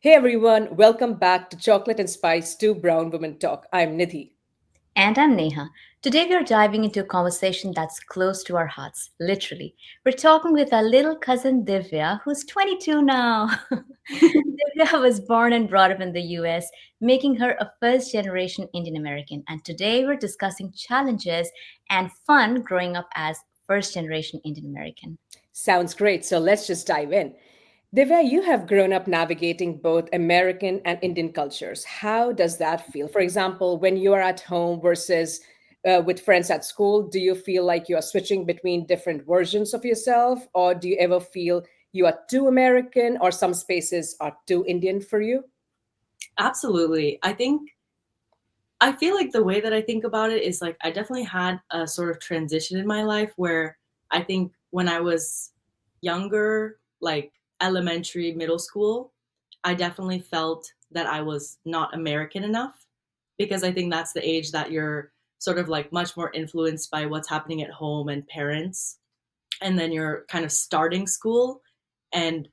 Hey everyone, welcome back to Chocolate and Spice Two Brown Women Talk. I'm Nidhi. And I'm Neha. Today we are diving into a conversation that's close to our hearts, literally. We're talking with our little cousin Divya, who's 22 now. Divya was born and brought up in the US, making her a first generation Indian American. And today we're discussing challenges and fun growing up as first generation Indian American. Sounds great, so let's just dive in. Divya, you have grown up navigating both American and Indian cultures. How does that feel? For example, when you are at home versus with friends at school, do you feel like you are switching between different versions of yourself? Or do you ever feel you are too American or some spaces are too Indian for you? Absolutely. I feel like the way that I think about it is like I definitely had a sort of transition in my life where I think when I was younger, like elementary, middle school, I definitely felt that I was not American enough because I think that's the age that you're sort of like much more influenced by what's happening at home and parents. And then you're kind of starting school. And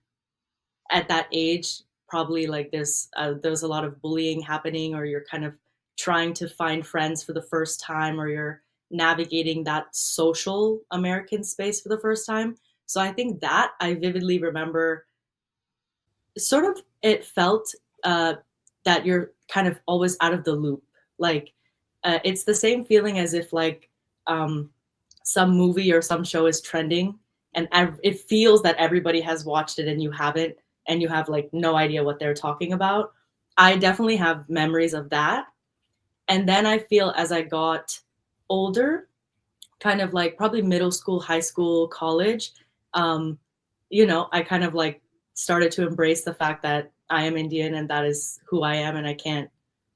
at that age, probably like there's a lot of bullying happening, or you're kind of trying to find friends for the first time, or you're navigating that social American space for the first time. So I think that I vividly remember sort of it felt that you're kind of always out of the loop. Like it's the same feeling as if like um, some movie or some show is trending, and it feels that everybody has watched it and you haven't, and you have like no idea what they're talking about. I definitely have memories of that. And then I feel as I got older, kind of like probably middle school, high school, college, um, I kind of like started to embrace the fact that I am Indian and that is who I am, and I can't,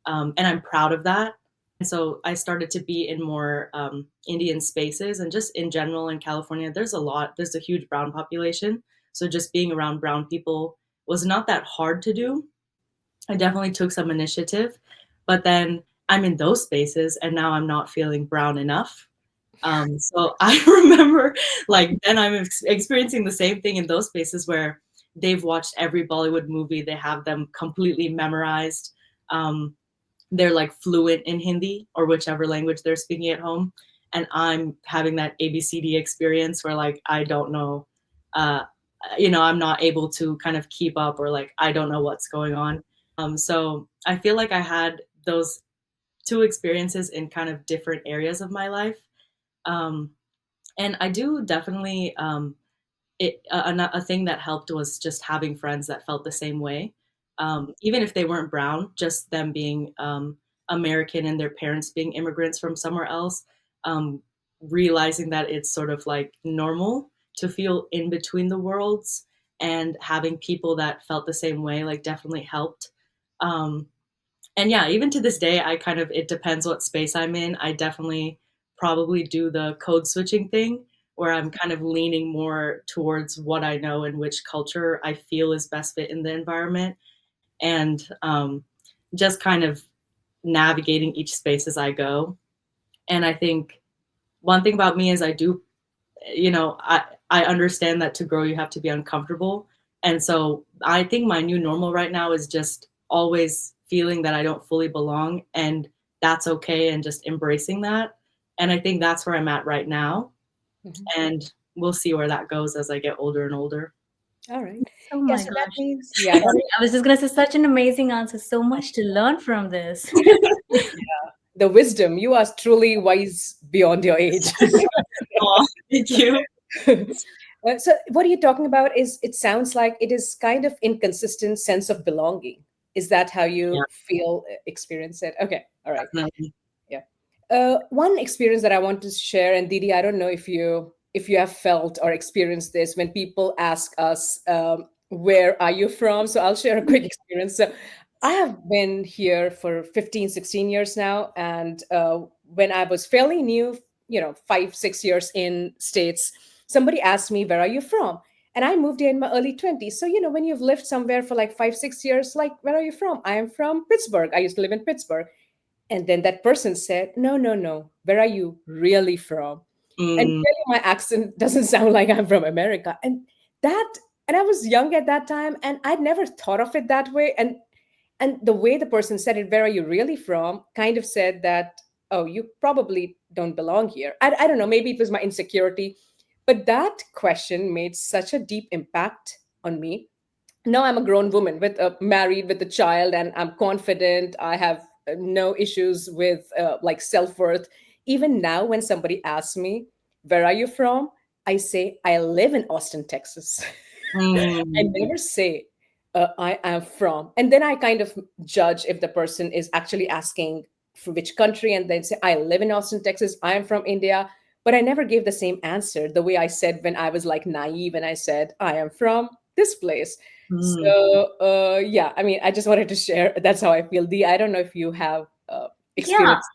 and I'm proud of that. And so I started to be in more Indian spaces, and just in general in California, there's a huge brown population. So just being around brown people was not that hard to do. I definitely took some initiative, but then I'm in those spaces and now I'm not feeling brown enough. So I remember like then I'm experiencing the same thing in those spaces where they've watched every Bollywood movie, they have them completely memorized. Um, they're like fluent in Hindi or whichever language they're speaking at home. And I'm having that ABCD experience where like I don't know, uh, I'm not able to kind of keep up, or like I don't know what's going on. So I feel like I had those two experiences in kind of different areas of my life. Um, and I do definitely a thing that helped was just having friends that felt the same way, even if they weren't brown, just them being American and their parents being immigrants from somewhere else, um, realizing that it's sort of like normal to feel in between the worlds, and having people that felt the same way like definitely helped. Um, and yeah, even to this day, I kind of, it depends what space I'm in. I definitely probably do the code switching thing where I'm kind of leaning more towards what I know and which culture I feel is best fit in the environment, and just kind of navigating each space as I go. And I think one thing about me is I do, I understand that to grow you have to be uncomfortable. And so I think my new normal right now is just always feeling that I don't fully belong, and that's okay, and just embracing that. And I think that's where I'm at right now. Mhm. And we'll see where that goes as I get older and older. All right. Oh Yeah, my so that gosh. means, yeah, that Sorry, I was just going to say such an amazing answer. So much to learn from this. the wisdom. You are truly wise beyond your age. Aw, thank you. So what are you talking about is it sounds like it is kind of inconsistent sense of belonging. Is that how Yeah, you feel, experience it? Okay. All right. definitely. Yeah. One experience that I want to share, and Didi, I don't know if you have felt or experienced this when people ask us, where are you from? So I'll share a quick experience. So I have been here for 15, 16 years now. And when I was fairly new, 5, 6 years in States, somebody asked me, where are you from? And I moved here in my early 20s. So, when you've lived somewhere for like 5, 6 years, like, where are you from? I am from Pittsburgh. I used to live in Pittsburgh. And then that person said, no, no, no, where are you really from? And Mm, clearly my accent doesn't sound like I'm from America. And that And I was young at that time, and I'd never thought of it that way. And the way the person said it, where are you really from, kind of said that, oh, you probably don't belong here. I don't know, maybe it was my insecurity, but that question made such a deep impact on me. Now I'm a grown woman with a married with a child, and I'm confident. I have no issues with like self-worth. Even now when somebody asks me, where are you from, I say I live in Austin, Texas. I Mm. never say I am from. And then I kind of judge if the person is actually asking for which country, and then say, I live in Austin, Texas. I am from India. But I never gave the same answer the way I said when I was like naive and I said, I am from this place. Mm. So, yeah, I mean, I just wanted to share. That's how I feel. I don't know if you have Yeah, experience.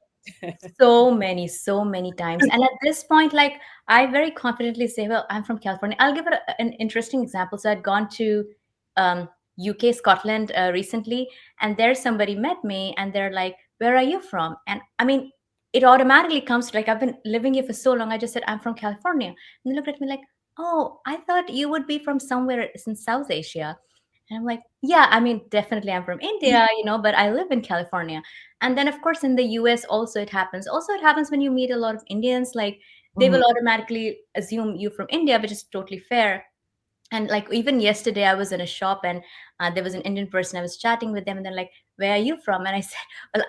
so many times. And at this point, like, I very confidently say, well, I'm from California. I'll give it an interesting example. So I'd gone to um, UK, Scotland recently, and there somebody met me and they're like, where are you from? And I mean, it automatically comes to, like, I've been living here for so long. I just said, I'm from California. And they looked at me like, oh, I thought you would be from somewhere in South Asia. And I'm like, yeah, I mean, definitely I'm from India, but I live in California. And then, of course, in the US also it happens. Also, it happens when you meet a lot of Indians, like they Mhm. will automatically assume you from India, which is totally fair. And like even yesterday, I was in a shop and there was an Indian person. I was chatting with them, and they're like, "Where are you from?" And I said, "Well,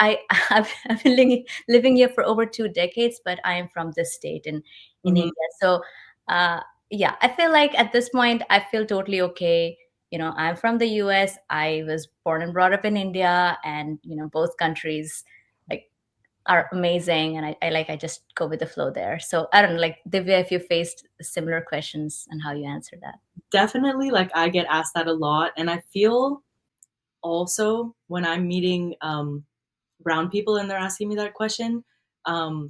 I've been living here for over 2 decades, but I am from this state in Mhm. India." So, uh, yeah, I feel like at this point, I feel totally okay. I'm from the US. I was born and brought up in India, and both countries like are amazing, and I just go with the flow there. So I don't know, like Divya, if you faced similar questions and how you answer that. Definitely, like, I get asked that a lot, and I feel also when I'm meeting, brown people and they're asking me that question, um,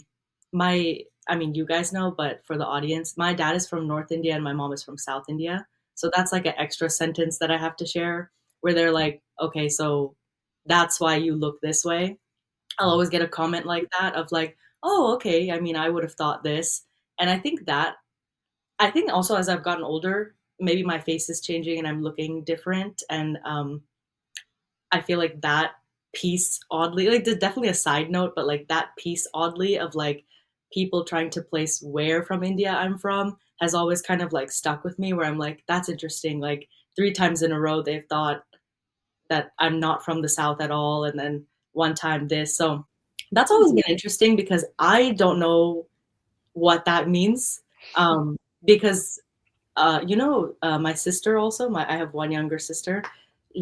my I mean, you guys know, but for the audience, my dad is from North India and my mom is from South India. So that's like an extra sentence that I have to share where they're like, "Okay, so that's why you look this way." I'll always get a comment like that of like, "Oh, okay. I mean, I would have thought this." And I think also as I've gotten older, maybe my face is changing and I'm looking different. And I feel like that piece oddly, like there's definitely a side note, but like that piece oddly of like people trying to place where from India I'm from has always kind of like stuck with me where I'm like, that's interesting. Like 3 times in a row, they've thought that I'm not from the South at all. And then one time this. So that's always been interesting because I don't know what that means. Because my sister also, I have one younger sister.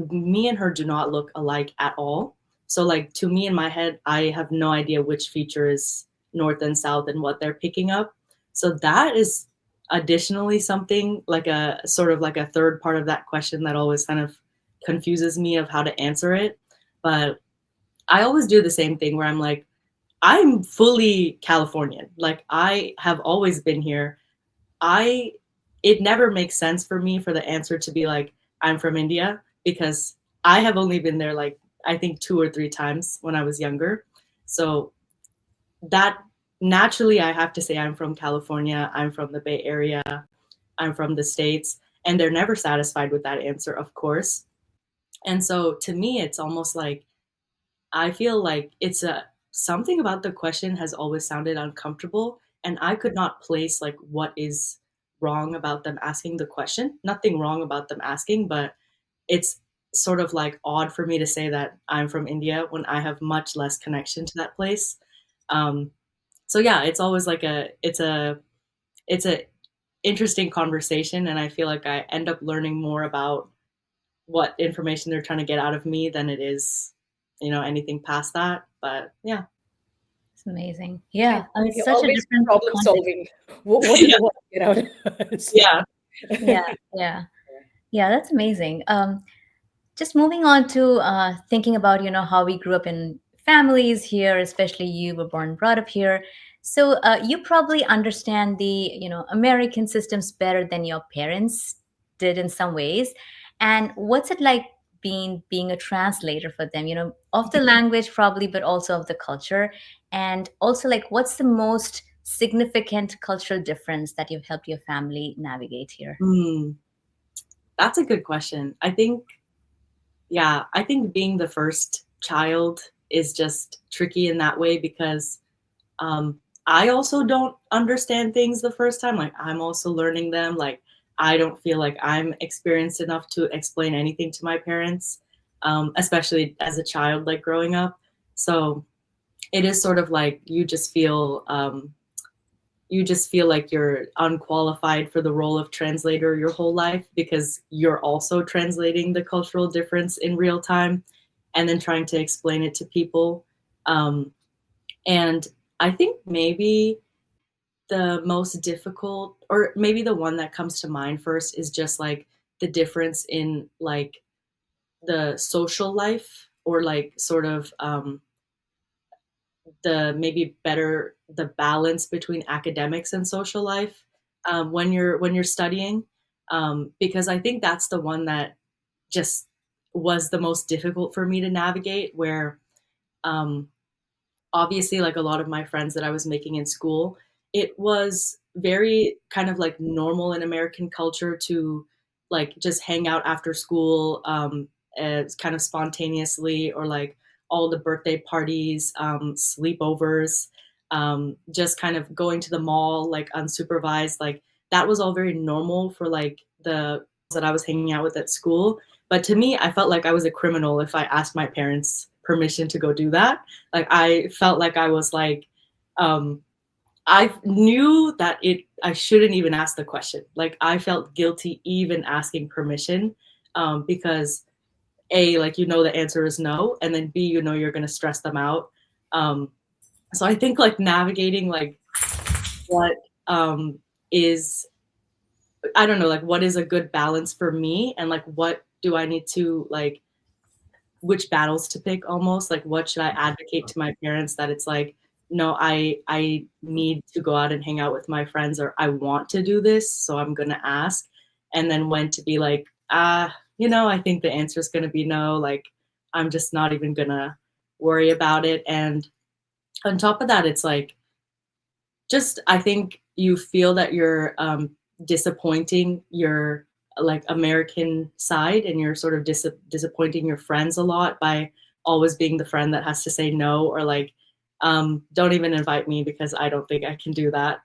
Me and her do not look alike at all. So like to me in my head, I have no idea which feature is north and south and what they're picking up. So that is additionally something like a sort of like a third part of that question that always kind of confuses me of how to answer it. But I always do the same thing where I'm like, I'm fully Californian. Like I have always been here. I It never makes sense for me for the answer to be like I'm from India because I have only been there like I think 2 or 3 times when I was younger. So that naturally I have to say I'm from California, I'm from the Bay Area, I'm from the States, and they're never satisfied with that answer, of course. And so to me it's almost like I feel like it's a something about the question has always sounded uncomfortable, and I could not place like what is wrong about them asking the question. Nothing wrong about them asking, but it's sort of like odd for me to say that I'm from India when I have much less connection to that place. Um, so yeah, it's always like it's a interesting conversation, and I feel like I end up learning more about what information they're trying to get out of me than it is, anything past that. But yeah. It's amazing. I Yeah, I mean, think it's you're such a always different problem context. solving. What do Yeah. they want to get out? So, Yeah. Yeah, yeah, yeah. That's amazing. Just moving on to thinking about how we grew up in families here, especially you were born and brought up here. So you probably understand the American systems better than your parents did in some ways. And what's it like being a translator for them? Of the language probably, but also of the culture. And also, like, what's the most significant cultural difference that you've helped your family navigate here? Mm. That's a good question. I think being the first child is just tricky in that way because um, I also don't understand things the first time. Like, I'm also learning them. Like, I don't feel like I'm experienced enough to explain anything to my parents, especially as a child, like growing up. So it is sort of like you just feel like you're unqualified for the role of translator your whole life because you're also translating the cultural difference in real time and then trying to explain it to people. And I think maybe the most difficult, or maybe the one that comes to mind first, is just like the difference in like the social life or like sort of the maybe better the balance between academics and social life when you're studying, because I think that's the one that just was the most difficult for me to navigate. Where um, obviously, like a lot of my friends that I was making in school, it was very kind of like normal in American culture to like just hang out after school, as kind of spontaneously, or like all the birthday parties, sleepovers, just kind of going to the mall like unsupervised. Like that was all very normal for like the that I was hanging out with at school. But to me, I felt like I was a criminal if I asked my parents permission to go do that. Like I felt like I was like, um, I knew that I shouldn't even ask the question. Like I felt guilty even asking permission, because A, like the answer is no, and then B, you're gonna stress them out. Um, so I think like navigating like what is I don't know, like what is a good balance for me, and like what do I need to like which battles to pick, almost like what should I advocate to my parents that it's like, no, I need to go out and hang out with my friends, or I want to do this, so I'm gonna ask. And then when to be like, I think the answer is gonna be no, like I'm just not even gonna worry about it. And on top of that, it's like just I think you feel that you're disappointing your like American side, and you're sort of disappointing your friends a lot by always being the friend that has to say no, or like don't even invite me because I don't think I can do that.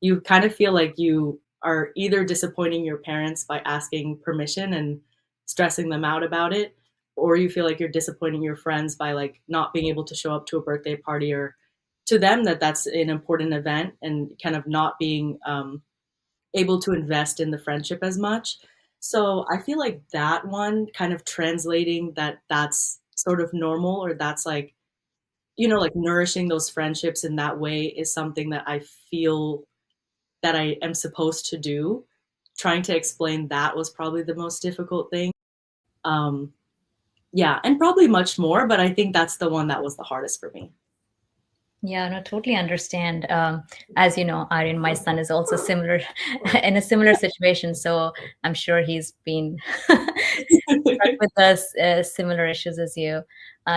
You kind of feel like you are either disappointing your parents by asking permission and stressing them out about it, or you feel like you're disappointing your friends by like not being able to show up to a birthday party, or to them that's an important event, and kind of not being able to invest in the friendship as much. So I feel like that one kind of translating that's sort of normal, or that's like like nourishing those friendships in that way is something that I feel that I am supposed to do. Trying to explain that was probably the most difficult thing. um yeah, and probably much more, but I think that's the one that was the hardest for me. Yeah, no, totally understand. As you know, Aryan, my son is also similar in a similar situation, so I'm sure he's been struck with us similar issues as you.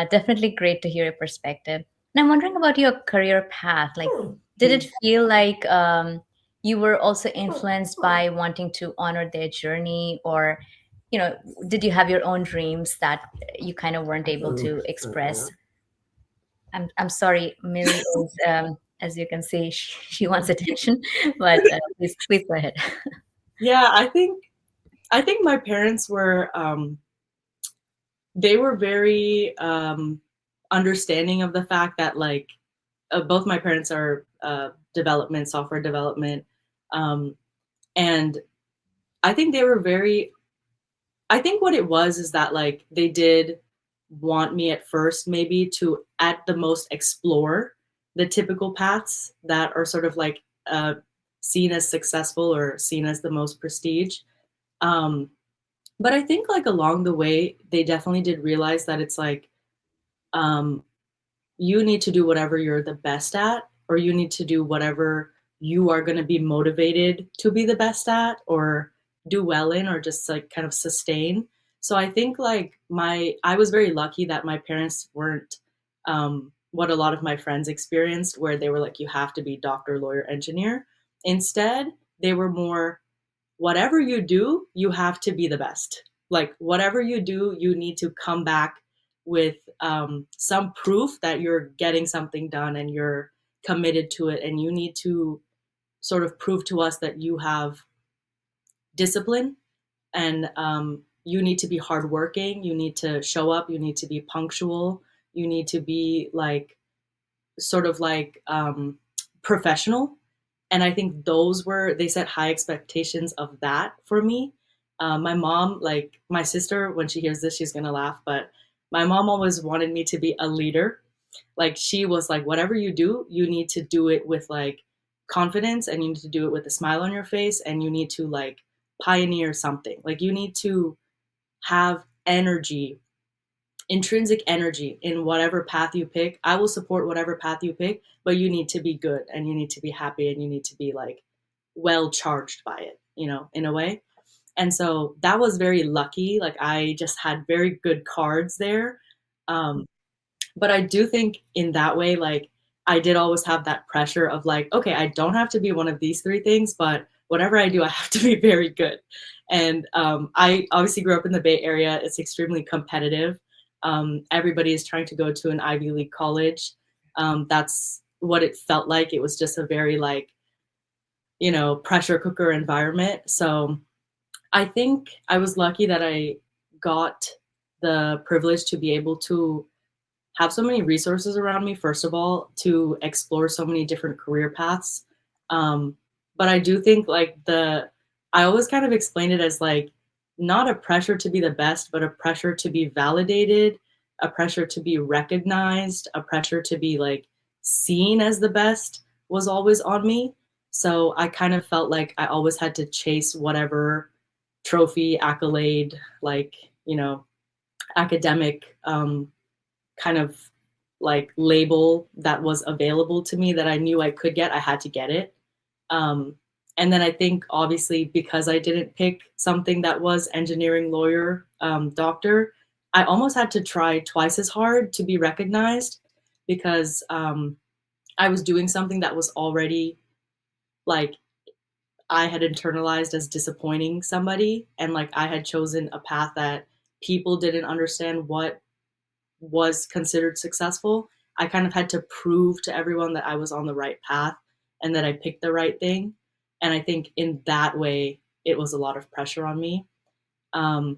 Definitely great to hear your perspective. And I'm wondering about your career path. Like, did it feel like you were also influenced by wanting to honor their journey, or did you have your own dreams that you kind of weren't able to express? I'm sorry, Millie is, as you can see, she wants attention, but please go ahead. Yeah, I think my parents were they were very understanding of the fact that like both my parents are software development, um, and I think they were very. I think what it was is that like they did want me at first maybe to at the most explore the typical paths that are sort of like seen as successful or seen as the most prestige. Um, but I think like along the way, they definitely did realize that it's like um, you need to do whatever you're the best at, or you need to do whatever you are going to be motivated to be the best at, or do well in, or just like kind of sustain. So I think like I was very lucky that my parents weren't what a lot of my friends experienced, where they were like, you have to be doctor, lawyer, engineer. Instead, they were more, whatever you do, you have to be the best. Like whatever you do, you need to come back with some proof that you're getting something done and you're committed to it, and you need to sort of prove to us that you have discipline, and you need to be hardworking. You need to show up. You need to be punctual. You need to be like sort of like professional. And I think they set high expectations of that for me. My mom, like my sister, when she hears this, she's gonna laugh, but my mom always wanted me to be a leader. Like she was like, whatever you do, you need to do it with like confidence, and you need to do it with a smile on your face, and you need to like pioneer something. Like you need to have energy, intrinsic energy in whatever path you pick. I will support whatever path you pick, but you need to be good, and you need to be happy, and you need to be like well charged by it, in a way. And so that was very lucky. Like I just had very good cards there. Um, but I do think in that way, like I did always have that pressure of like, okay, I don't have to be one of these three things, but whatever I do, I have to be very good. And I obviously grew up in the Bay Area. It's extremely competitive. Everybody is trying to go to an Ivy League college. That's what it felt like. It was just a very like, pressure cooker environment. So I think I was lucky that I got the privilege to be able to have so many resources around me, first of all, to explore so many different career paths. But I do think like I always kind of explain it as like not a pressure to be the best, but a pressure to be validated, a pressure to be recognized, a pressure to be like seen as the best was always on me. So I kind of felt like I always had to chase whatever trophy, accolade, like, academic kind of like label that was available to me that I knew I could get. I had to get it. And then I think obviously because I didn't pick something that was engineering, lawyer, doctor, I almost had to try twice as hard to be recognized, because I was doing something that was already like I had internalized as disappointing somebody, and like I had chosen a path that people didn't understand what was considered successful. I kind of had to prove to everyone that I was on the right path and that I picked the right thing. And I think in that way, it was a lot of pressure on me. And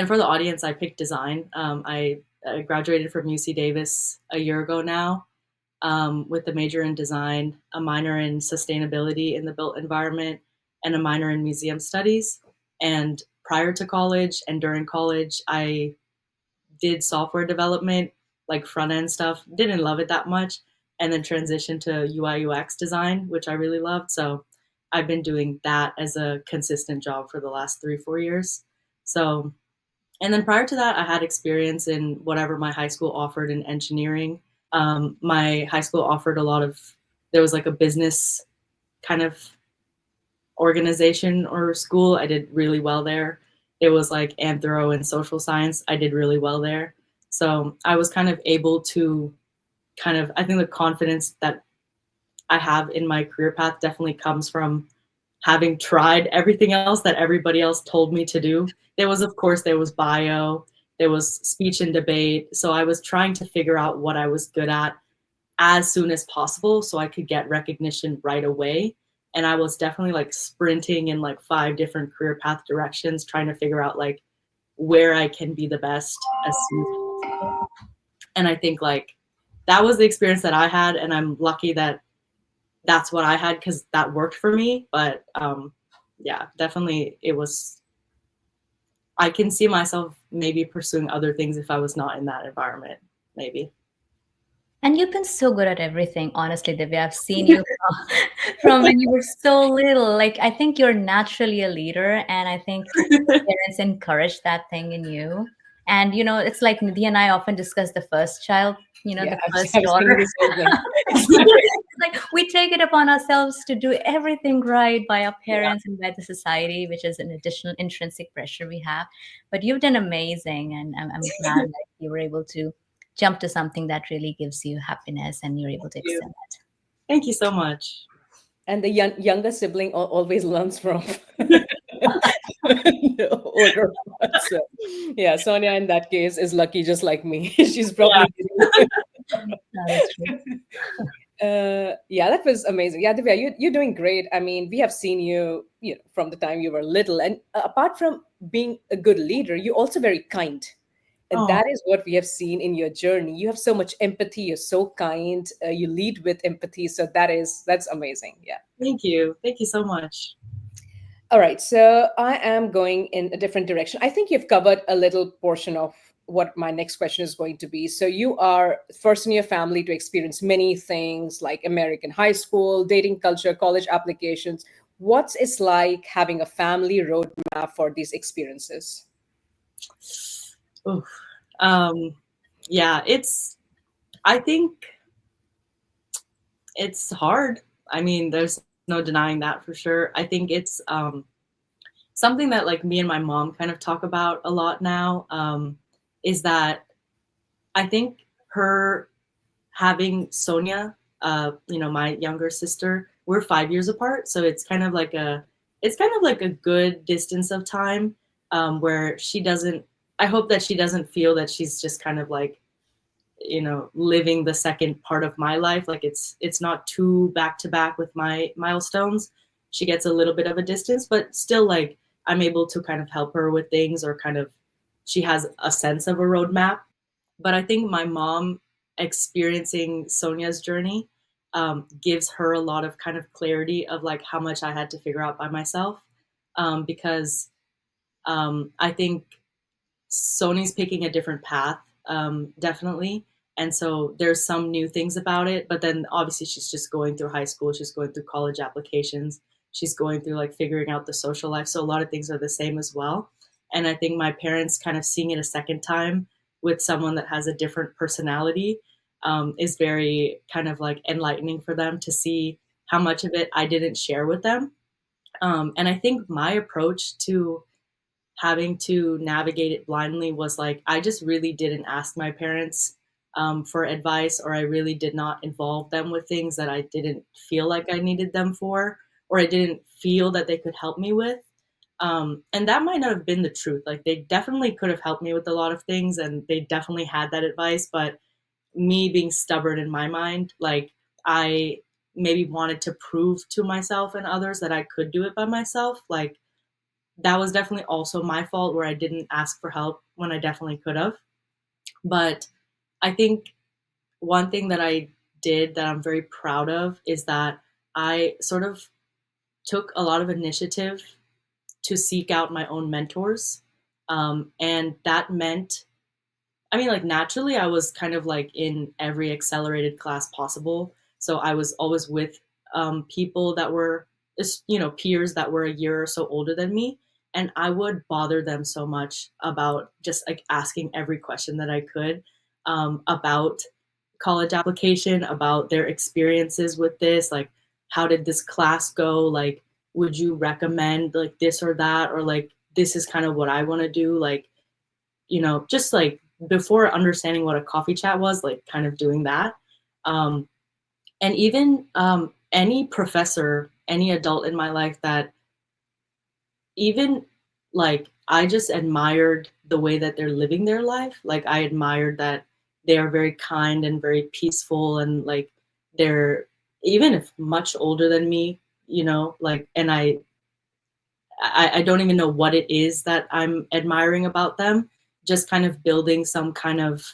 for the audience, I picked design. I graduated from UC Davis a year ago now, with a major in design, a minor in sustainability in the built environment, and a minor in museum studies. And prior to college and during college, I did software development, like front end stuff. Didn't love it that much, and then transitioned to UI UX design, which I really loved. So I've been doing that as a consistent job for the last 3-4 years. So, and then prior to that, I had experience in whatever my high school offered in engineering. My high school offered there was like a business kind of organization or school. I did really well there. It was like anthro and social science. I did really well there. So I was kind of able to I think the confidence that I have in my career path definitely comes from having tried everything else that everybody else told me to do. There was bio, there was speech and debate. So I was trying to figure out what I was good at as soon as possible so I could get recognition right away. And I was definitely like sprinting in like 5 different career path directions, trying to figure out like where I can be the best as soon as possible. And I think like that was the experience that I had. And I'm lucky that that's what I had, because that worked for me. But yeah, definitely I can see myself maybe pursuing other things if I was not in that environment, maybe. And you've been so good at everything, honestly, Divya. I've seen you from when you were so little. Like, I think you're naturally a leader, and I think parents encourage that thing in you. And, it's like Nidhi and I often discuss the first child, Yeah, the first I was thinking daughter. the same thing. It's like we take it upon ourselves to do everything right by our Yeah. parents and by the society, which is an additional intrinsic pressure we have. But you've done amazing, and I'm glad that you were able to jump to something that really gives you happiness and you're able to excel at. Thank you so much. And the younger sibling always learns from the older one. So, yeah, Sonia in that case is lucky, just like me. She's Yeah. probably. That is true. Yeah, that was amazing. Yeah, Divya, you're doing great. I mean, we have seen you, from the time you were little, and apart from being a good leader, you're also very kind, and Oh, that is what we have seen in your journey. You have so much empathy. You're so kind. You lead with empathy. So that's amazing. Yeah. thank you. Thank you so much. All right, so I am going in a different direction. I think you've covered a little portion of what my next question is going to be. So you are first in your family to experience many things like American high school, dating culture, college applications. What's it like having a family roadmap for these experiences? Oof. Um, yeah, I think it's hard. I mean, there's no denying that for sure. I think it's something that like me and my mom kind of talk about a lot now, is that I think her having Sonia, my younger sister, we're 5 years apart, so it's kind of like a good distance of time, where she doesn't. I hope that she doesn't feel that she's just kind of like, living the second part of my life. Like it's not too back to back with my milestones. She gets a little bit of a distance, but still like I'm able to kind of help her with things, or kind of she has a sense of a roadmap. But I think my mom experiencing Sonia's journey, gives her a lot of kind of clarity of like how much I had to figure out by myself, because I think Sony's picking a different path, definitely. And so there's some new things about it, but then obviously she's just going through high school, she's going through college applications, she's going through like figuring out the social life. So a lot of things are the same as well. And I think my parents kind of seeing it a second time with someone that has a different personality, is very kind of like enlightening for them to see how much of it I didn't share with them. And I think my approach to having to navigate it blindly was like I just really didn't ask my parents, for advice, or I really did not involve them with things that I didn't feel like I needed them for, or I didn't feel that they could help me with. And that might not have been the truth. Like they definitely could have helped me with a lot of things, and they definitely had that advice. But me being stubborn in my mind, like I maybe wanted to prove to myself and others that I could do it by myself. Like that was definitely also my fault where I didn't ask for help when I definitely could have. But I think one thing that I did that I'm very proud of is that I sort of took a lot of initiative to seek out my own mentors. And that meant, I mean, like naturally, I was kind of like in every accelerated class possible. So I was always with, people that were, peers that were a year or so older than me. And I would bother them so much about just like asking every question that I could, about college application, about their experiences with this. Like, how did this class go? Like, would you recommend like this or that? Or like, this is kind of what I want to do. Like, just like before understanding what a coffee chat was, like kind of doing that. Um, and even, any professor, any adult in my life that even like I just admired the way that they're living their life. Like I admired that they are very kind and very peaceful, and like they're even if much older than me, like, and I don't even know what it is that I'm admiring about them. Just kind of building some kind of,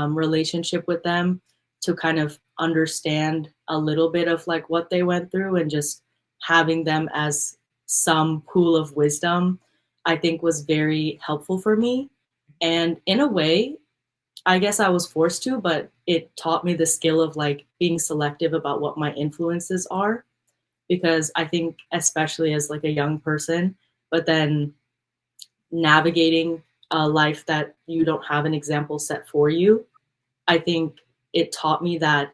relationship with them to kind of understand a little bit of like what they went through, and just having them as some pool of wisdom, I think was very helpful for me. And in a way, I guess I was forced to, but it taught me the skill of like being selective about what my influences are, because I think especially as like a young person, but then navigating a life that you don't have an example set for you, I think it taught me that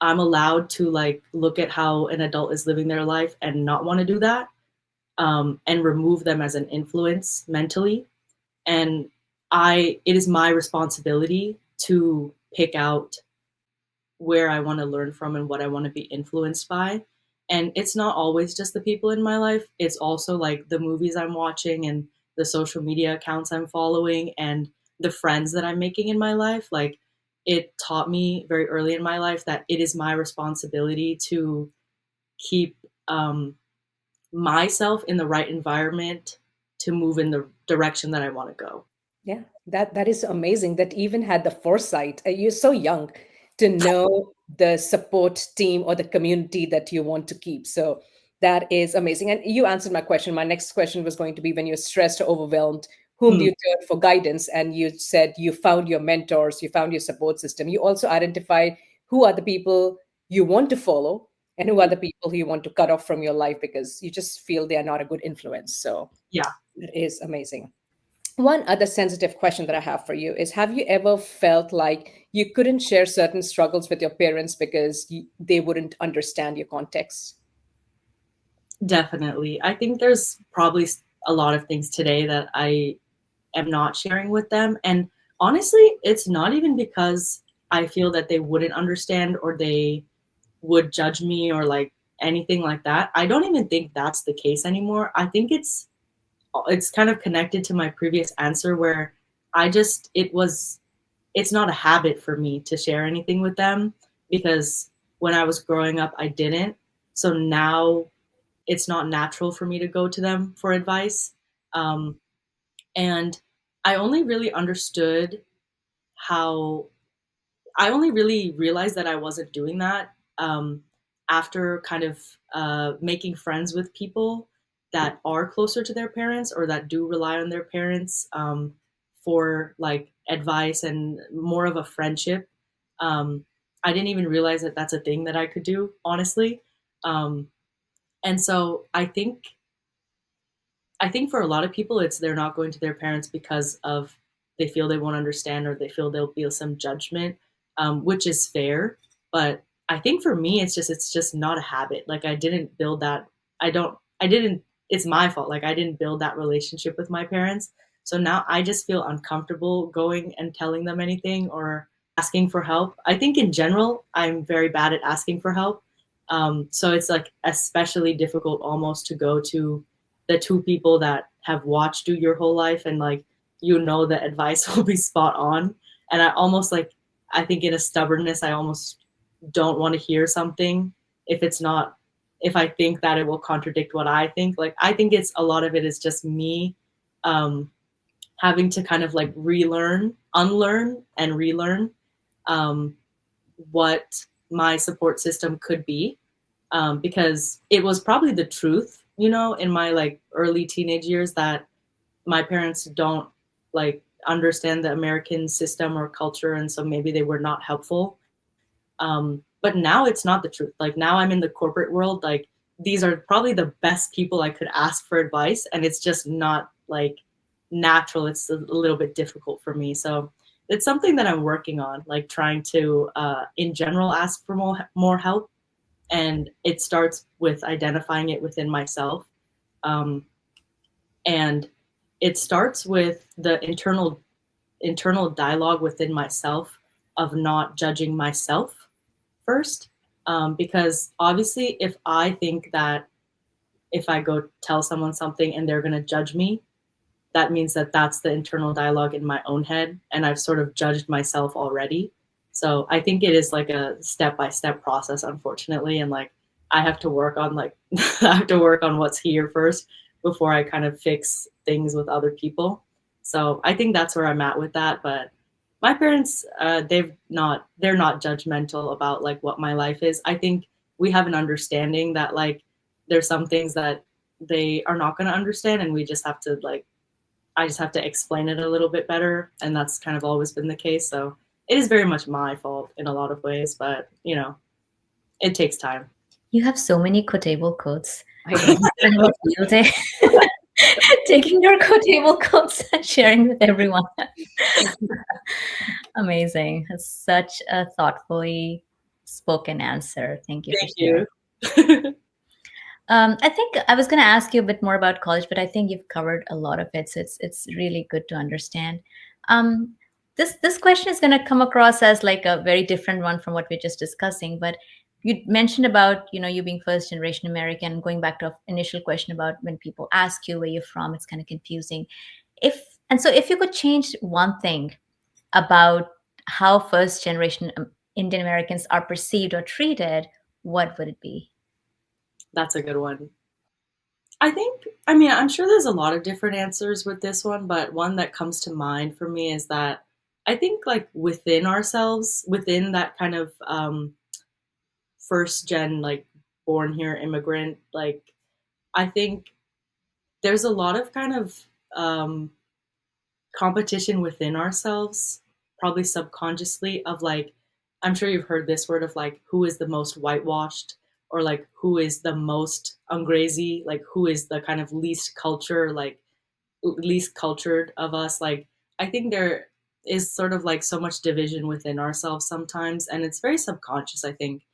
I'm allowed to like look at how an adult is living their life and not want to do that, and remove them as an influence mentally. And it is my responsibility to pick out where I want to learn from and what I want to be influenced by. And it's not always just the people in my life. It's also like the movies I'm watching and the social media accounts I'm following and the friends that I'm making in my life. Like it taught me very early in my life that it is my responsibility to keep myself in the right environment to move in the direction that I want to go. Yeah, that is amazing. That even had the foresight. You're so young to know the support team or the community that you want to keep. So that is amazing. And you answered my question. My next question was going to be, when you're stressed or overwhelmed, whom do Hmm. you turn for guidance? And you said you found your mentors, you found your support system. You also identified who are the people you want to follow and who are the people who you want to cut off from your life because you just feel they are not a good influence. So Yeah, that is amazing. One other sensitive question that I have for you is, have you ever felt like you couldn't share certain struggles with your parents because they wouldn't understand your context? definitely. I think there's probably a lot of things today that I am not sharing with them. And honestly, it's not even because I feel that they wouldn't understand or they would judge me or like anything like that. I don't even think that's the case anymore. I think it's kind of connected to my previous answer where it's not a habit for me to share anything with them because when I was growing up I didn't. So now it's not natural for me to go to them for advice. Um, and I only really understood how I only really realized that I wasn't doing that after kind of making friends with people that are closer to their parents or that do rely on their parents for like advice and more of a friendship. Um, I didn't even realize that that's a thing that I could do, honestly. Um, and so I think for a lot of people, it's they're not going to their parents because of they feel they won't understand or they feel they'll feel some judgment, which is fair. But I think for me, it's just not a habit. Like I didn't build that. I didn't. It's my fault. Like I didn't build that relationship with my parents. So now I just feel uncomfortable going and telling them anything or asking for help. I think in general, I'm very bad at asking for help. So it's like especially difficult almost to go to the two people that have watched you your whole life and like the advice will be spot on. And I think in a stubbornness I almost don't want to hear something if it's not if I think that it will contradict what I think. Like I think it's a lot of it is just me um having to kind of like unlearn and relearn um what my support system could be, because it was probably the truth, in my like early teenage years that my parents don't like understand the American system or culture, and so maybe they were not helpful. But now it's not the truth. Like now I'm in the corporate world. Like these are probably the best people I could ask for advice, and it's just not like natural. It's a little bit difficult for me. So it's something that I'm working on, like trying to, in general, ask for more help. And it starts with identifying it within myself. Um, and it starts with the internal dialogue within myself of not judging myself first, because obviously if I think that if I go tell someone something and they're going to judge me, that means that that's the internal dialogue in my own head and I've sort of judged myself already. So I think it is like a step by step process, unfortunately, and like I have to work on like I have to work on what's here first before I kind of fix things with other people. So I think that's where I'm at with that. But my parents, they're not judgmental about like what my life is. I think we have an understanding that like there's some things that they are not going to understand, and we just have to like I just have to explain it a little bit better, and that's kind of always been the case. So it is very much my fault in a lot of ways, but it takes time. You have so many quotable quotes. I I know. must have a field day taking your quotable quotes and sharing with everyone. Amazing. That's such a thoughtfully spoken answer. Thank you for Thank sharing. you. I think I was going to ask you a bit more about college, but I think you've covered a lot of it, so it's really good to understand. Um, this question is going to come across as like a very different one from what we're just discussing. But you mentioned about, you being first generation American. Going back to our initial question about when people ask you where you're from, it's kind of confusing. If you could change one thing about how first generation Indian Americans are perceived or treated, what would it be? That's a good one. I think, I mean, I'm sure there's a lot of different answers with this one, but one that comes to mind for me is that I think, like, within ourselves, within that kind of first gen, like, born here immigrant, like, I think there's a lot of kind of um, competition within ourselves, probably subconsciously, of like, I'm sure you've heard this word of like, who is the most whitewashed, or like, who is the most angrezi, like, who is the kind of least culture, like, least cultured of us. Like, I think there is sort of like so much division within ourselves sometimes, and it's very subconscious. I think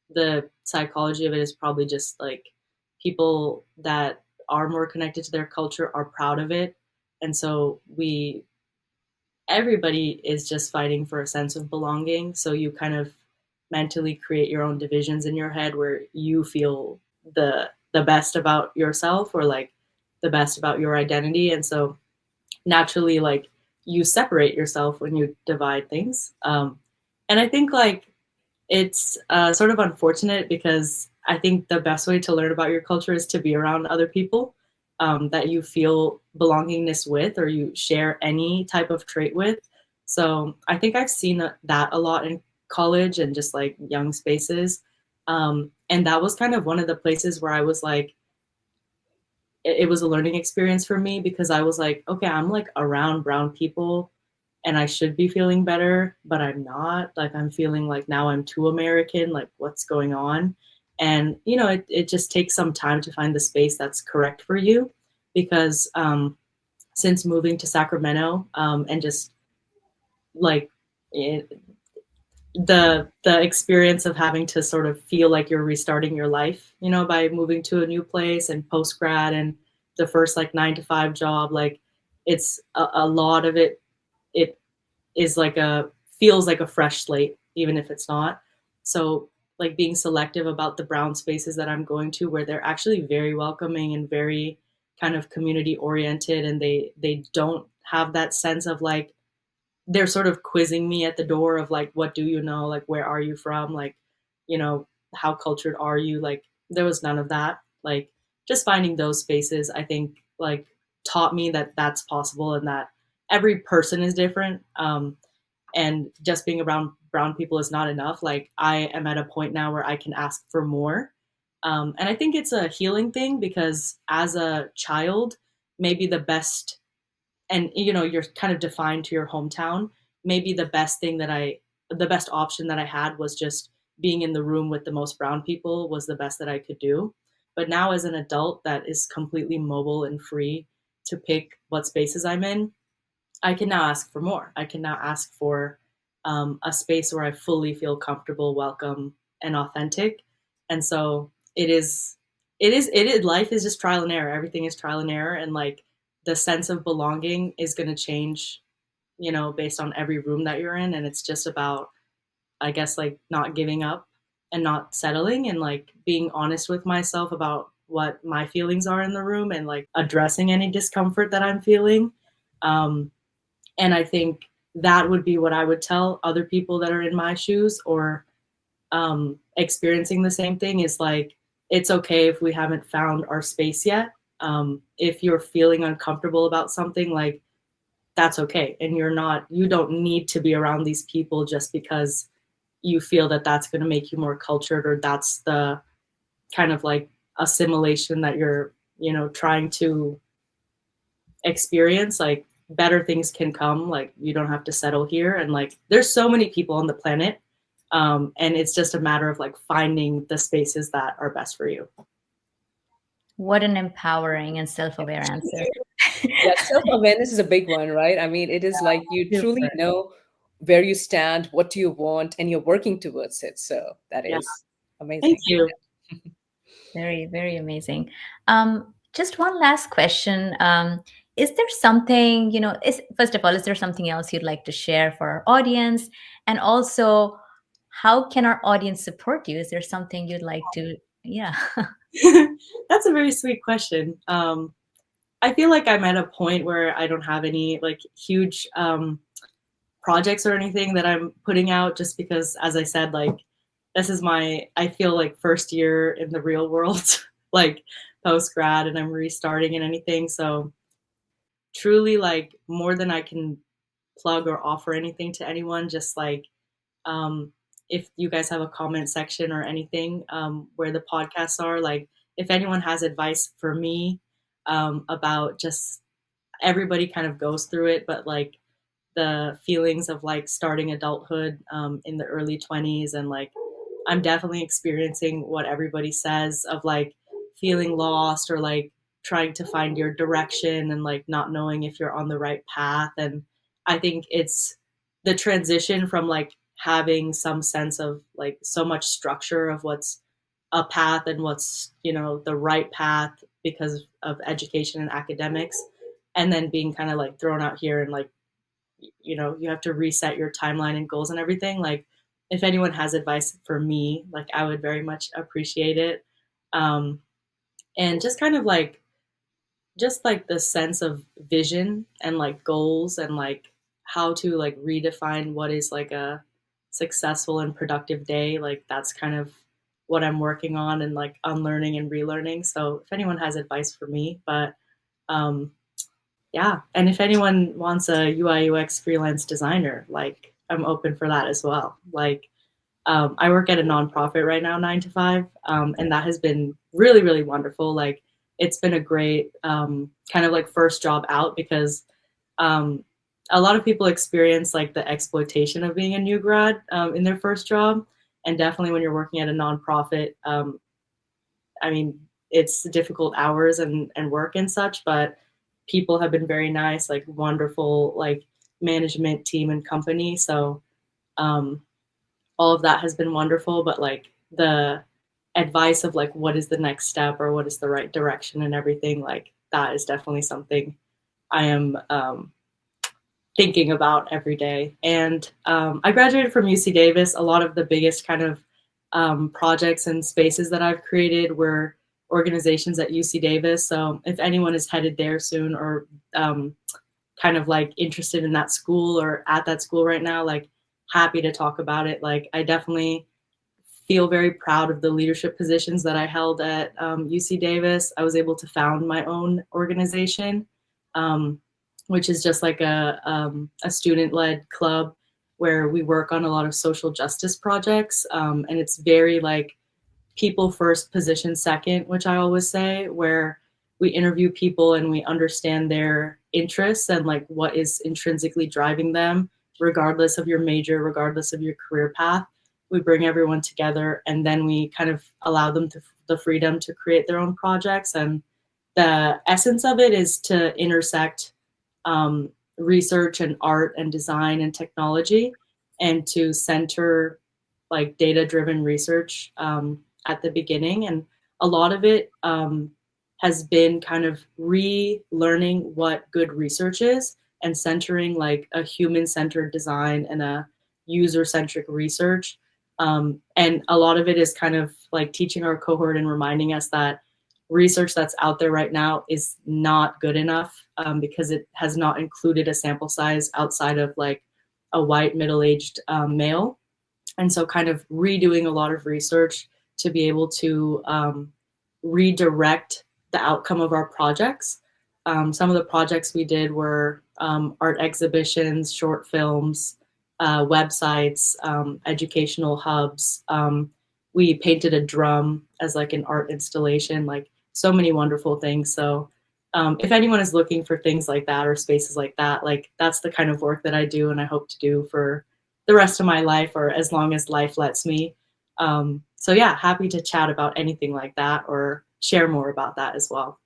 the psychology of it is probably just like people that are more connected to their culture are proud of it, and so we everybody is just fighting for a sense of belonging. So you kind of mentally create your own divisions in your head where you feel the best about yourself, or like the best about your identity. And so naturally, like, you separate yourself when you divide things. And I think, like, it's sort of unfortunate, because I think the best way to learn about your culture is to be around other people that you feel belongingness with, or you share any type of trait with. So I think I've seen that a lot in college and just like young spaces. And that was kind of one of the places where I was like, it was a learning experience for me, because I was like, okay, I'm like around brown people and I should be feeling better, but I'm not. Like, I'm feeling like now I'm too American, like, what's going on? And, it just takes some time to find the space that's correct for you, because since moving to Sacramento, and just like it, the experience of having to sort of feel like you're restarting your life, by moving to a new place and post grad and the first like 9 to 5 job, like, it's a lot of it. It is like feels like a fresh slate, even if it's not. So, like, being selective about the brown spaces that I'm going to, where they're actually very welcoming and very kind of community oriented, and they don't have that sense of like, they're sort of quizzing me at the door of like, what do you know, like, where are you from, like, you know how cultured are you, like, there was none of that. Like, just finding those spaces, I think, like, taught me that that's possible, and that every person is different, and just being around brown people is not enough. Like, I am at a point now where I can ask for more, and I think it's a healing thing, because as a child, maybe the best, and you're kind of defined to your hometown, maybe the best option that I had was just being in the room with the most brown people was the best that I could do. But now, as an adult that is completely mobile and free to pick what spaces I'm in, I can now ask for more. I can now ask for a space where I fully feel comfortable, welcome, and authentic. And so life is just trial and error. Everything is trial and error. And like, the sense of belonging is going to change, based on every room that you're in. And it's just about, I guess, like, not giving up and not settling, and like being honest with myself about what my feelings are in the room, and like addressing any discomfort that I'm feeling. Um, and I think that would be what I would tell other people that are in my shoes, or experiencing the same thing, is like, it's okay if we haven't found our space yet. If you're feeling uncomfortable about something, like, that's okay. And you don't need to be around these people just because you feel that that's going to make you more cultured, or that's the kind of like assimilation that you're, trying to experience. Like, better things can come. Like, you don't have to settle here. And like, there's so many people on the planet. And it's just a matter of like finding the spaces that are best for you. What an empowering and self-aware answer. Yeah, self-awareness is a big one, right? I mean, it is like you truly Super. know where you stand, what do you want, and you're working towards it. So that Yeah. is Thank amazing. you. Very, very amazing. Just one last question. Is there something, first of all, is there something else you'd like to share for our audience? And also, how can our audience support you? Is there something you'd like to? Yeah. That's a very sweet question. I feel like I'm at a point where I don't have any like huge projects or anything that I'm putting out, just because, as I said, like this is my, I feel like first year in the real world, like post grad, and I'm restarting and anything. So truly, like more than I can plug or offer anything to anyone, just like um, if you guys have a comment section or anything where the podcasts are, like if anyone has advice for me about just, everybody kind of goes through it, but like the feelings of like starting adulthood in the early 20s, and like I'm definitely experiencing what everybody says of like feeling lost or like trying to find your direction and like not knowing if you're on the right path. And I think it's the transition from like having some sense of like so much structure of what's a path and what's, you know, the right path because of education and academics, and then being kind of like thrown out here and like, you know, you have to reset your timeline and goals and everything. Like if anyone has advice for me, like I would very much appreciate it. um and just like the sense of vision and like goals and like how to like redefine what is like a successful and productive day, like that's kind of what I'm working on and like unlearning and relearning. So if anyone has advice for me, but um yeah, and if anyone wants a UI UX freelance designer, like I'm open for that as well. Like I work at a nonprofit right now, 9 to 5, and that has been really, really wonderful. Like it's been a great kind of like first job out, because um, a lot of people experience like the exploitation of being a new grad in their first job, and definitely when you're working at a nonprofit, I mean, it's difficult hours and work and such, but people have been very nice, like wonderful, like management team and company. So um, all of that has been wonderful. But like the advice of like what is the next step or what is the right direction and everything, like that is definitely something I am thinking about every day. And I graduated from UC Davis. A lot of the biggest kind of projects and spaces that I've created were organizations at UC Davis. So if anyone is headed there soon or um, kind of like interested in that school or at that school right now, like happy to talk about it. Like I definitely feel very proud of the leadership positions that I held at UC Davis. I was able to found my own organization, um, which is just like a student-led club where we work on a lot of social justice projects. And it's very like people first, position second, which I always say, where we interview people and we understand their interests and like what is intrinsically driving them, regardless of your major, regardless of your career path. We bring everyone together and then we kind of allow them to, the freedom to create their own projects. And the essence of it is to intersect research and art and design and technology, and to center like data driven research at the beginning. And a lot of it has been kind of relearning what good research is and centering like a human centered design and a user centric research. And a lot of it is kind of like teaching our cohort and reminding us that research that's out there right now is not good enough because it has not included a sample size outside of like a white middle-aged male. And so kind of redoing a lot of research to be able to redirect the outcome of our projects. Some of the projects we did were art exhibitions, short films, websites, educational hubs. We painted a drum as like an art installation, like so many wonderful things. So if anyone is looking for things like that or spaces like that, like that's the kind of work that I do and I hope to do for the rest of my life or as long as life lets me. So yeah, happy to chat about anything like that or share more about that as well.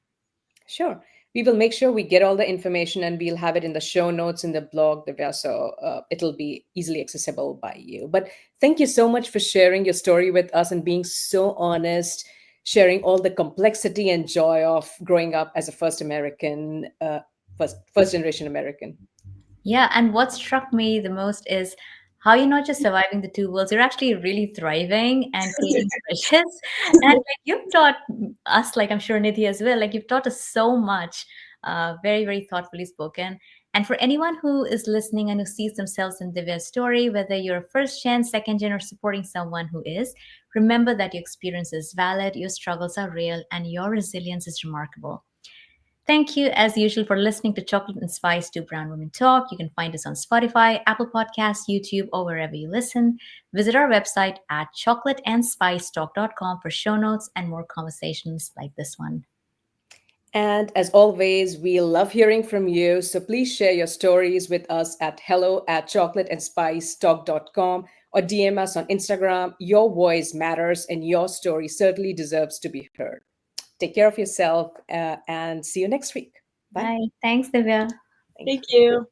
Sure. We will make sure we get all the information and we'll have it in the show notes in the blog, Divya, so it'll be easily accessible by you. But thank you so much for sharing your story with us and being so honest, sharing all the complexity and joy of growing up as a first American, first generation American. Yeah, and what struck me the most is how you're not just surviving the two worlds, you're actually really thriving and creating bridges. And like you've taught us, like I'm sure Nidhi as well, like you've taught us so much, very, very thoughtfully spoken. And for anyone who is listening and who sees themselves in Divya's story, whether you're a first gen, second gen, or supporting someone who is, remember that your experience is valid, your struggles are real, and your resilience is remarkable. Thank you, as usual, for listening to Chocolate and Spice to Brown Women Talk. You can find us on Spotify, Apple Podcasts, YouTube, or wherever you listen. Visit our website at chocolateandspicetalk.com for show notes and more conversations like this one. And as always, we love hearing from you. So please share your stories with us at hello@chocolateandspicetalk.com or DM us on Instagram. Your voice matters and your story certainly deserves to be heard. Take care of yourself and see you next week. Bye. Bye. Thanks, Divya. Thank you. Thank you.